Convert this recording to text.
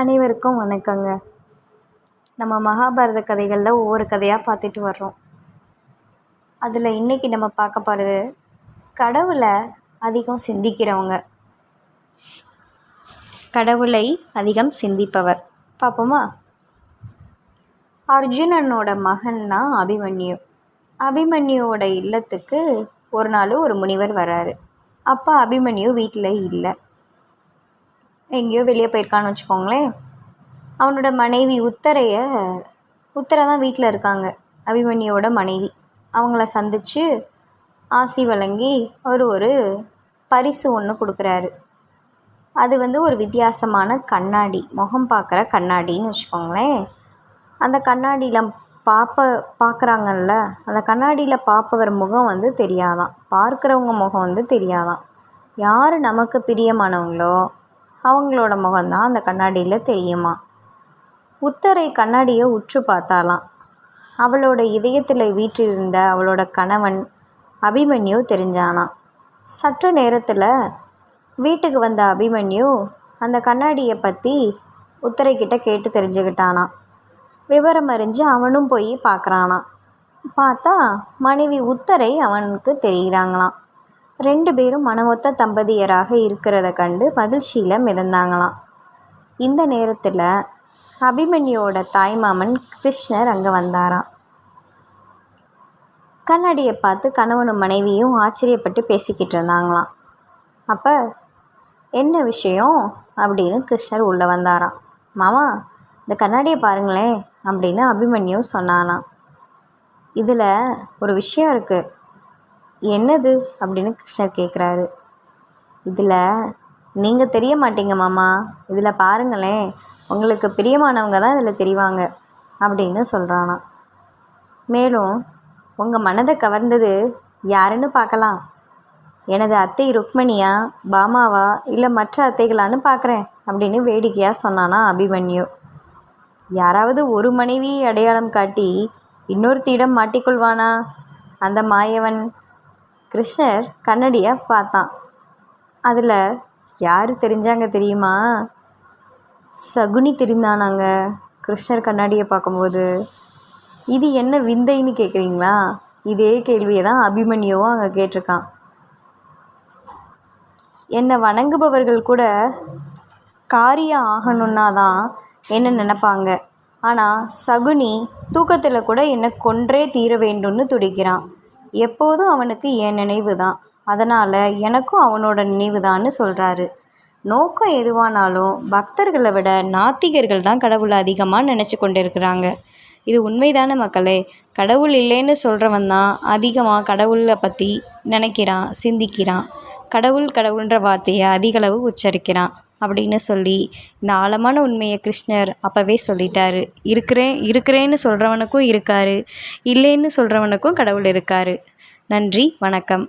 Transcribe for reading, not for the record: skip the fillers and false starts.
அனைவருக்கும் வணக்கங்க. நம்ம மகாபாரத கதைகளில் ஒவ்வொரு கதையாக பார்த்துட்டு வர்றோம். அதில் இன்றைக்கி நம்ம பார்க்க போகிறது கடவுளை அதிகம் சிந்திக்கிறவங்க, கடவுளை அதிகம் சிந்திப்பவர். பார்ப்போமா? அர்ஜுனனோட மகன்னா அபிமன்யு. அபிமன்யுவோட இல்லத்துக்கு ஒரு நாள் ஒரு முனிவர் வராரு. அப்போ அபிமன்யு வீட்டில் இல்லை, எங்கேயோ வெளியே போயிருக்கான்னு வச்சுக்கோங்களேன். அவனோட மனைவி உத்தரை தான் வீட்டில் இருக்காங்க, அபிமன்யுவோட மனைவி. அவங்கள சந்தித்து ஆசி வழங்கி அவர் ஒரு பரிசு ஒன்று கொடுக்குறாரு. அது ஒரு வித்தியாசமான கண்ணாடி, முகம் பார்க்குற கண்ணாடின்னு வச்சுக்கோங்களேன். அந்த கண்ணாடியில் பார்க்குறாங்கல்ல, அந்த கண்ணாடியில் பார்ப்பவர் முகம் தெரியாதான், பார்க்குறவங்க முகம் தெரியாதான். யார் நமக்கு பிரியமானவங்களோ அவங்களோட முகம்தான் அந்த கண்ணாடியில் தெரியுமா. உத்தரை கண்ணாடியை உற்று பார்த்தாலாம். அவளோட இதயத்தில் வீற்றிருந்த அவளோட கணவன் அபிமன்யு தெரிஞ்சானாம். சற்று நேரத்தில் வீட்டுக்கு வந்த அபிமன்யு அந்த கண்ணாடியை பற்றி உத்தரைக்கிட்ட கேட்டு தெரிஞ்சுக்கிட்டானாம். விவரம் அறிஞ்சு அவனும் போய் பார்க்குறானாம். பார்த்தா மனைவி உத்தரை அவனுக்கு தெரிகிறாங்களாம். 2 பேரும் மனமொத்த தம்பதியராக இருக்கிறத கண்டு மகிழ்ச்சியில் மிதந்தாங்களாம். இந்த நேரத்தில் அபிமன்யுவோட தாய்மாமன் கிருஷ்ணர் அங்கே வந்தாராம். கண்ணாடியை பார்த்து கணவனும் மனைவியும் ஆச்சரியப்பட்டு பேசிக்கிட்டு இருந்தாங்களாம். அப்போ என்ன விஷயம் அப்படின்னு கிருஷ்ணர் உள்ளே வந்தாராம். மாமா, இந்த கண்ணாடியை பாருங்களேன் அப்படின்னு அபிமன்யு சொன்னானாம். இதில் ஒரு விஷயம் இருக்குது. என்னது அப்படின்னு கிருஷ்ணர் கேட்குறாரு. இதில் நீங்கள் தெரிய மாட்டீங்க மாமா, இதில் பாருங்களேன், உங்களுக்கு பிரியமானவங்க தான் இதில் தெரிவாங்க அப்படின்னு சொல்கிறானா. மேலும் உங்கள் மனதை கவர்ந்தது யாருன்னு பார்க்கலாம். எனது அத்தை ருக்மணியா, பாமாவா, இல்லை மற்ற அத்தைகளான்னு பார்க்குறேன் அப்படின்னு வேடிக்கையாக சொன்னானா அபிமன்யு. யாராவது ஒரு மனைவி அடையாளம் காட்டி இன்னொருத்தியிடம் மாட்டிக்கொள்வானா அந்த மாயவன்? கிருஷ்ணர் கண்ணாடியை பார்த்தான். அதில் யார் தெரிஞ்சாங்க தெரியுமா? சகுனி தெரிந்தானாங்க. கிருஷ்ணர் கண்ணாடியை பார்க்கும்போது இது என்ன விந்தைன்னு கேட்குறீங்களா? இதே கேள்வியை தான் அபிமன்யுவும் அங்கே கேட்டிருக்கான். என்னை வணங்குபவர்கள் கூட காரியம் ஆகணுன்னா தான் என்ன நினைப்பாங்க. ஆனால் சகுனி தூக்கத்தில் கூட என்னை கொன்றே தீர வேண்டும்னு துடிக்கிறான். எப்போதும் அவனுக்கு என் நினைவு தான், அதனால் எனக்கும் அவனோட நினைவு தான்னு சொல்கிறாரு. நோக்கம் எதுவானாலும் பக்தர்களை விட நாத்திகர்கள் தான் கடவுளை அதிகமாக நினச்சி கொண்டு இருக்கிறாங்க. இது உண்மைதான மக்களே? கடவுள் இல்லைன்னு சொல்கிறவன் தான் அதிகமாக கடவுளை பற்றி நினைக்கிறான், சிந்திக்கிறான், கடவுள்ன்ற வார்த்தையை அதிகளவு உச்சரிக்கிறான் அப்படின்னு சொல்லி இந்த ஆழமான உண்மையை கிருஷ்ணர் அப்போவே சொல்லிட்டாரு. இருக்கிறேன்னு சொல்கிறவனுக்கும் இருக்காரு, இல்லைன்னு சொல்கிறவனுக்கும் கடவுள் இருக்காரு. நன்றி, வணக்கம்.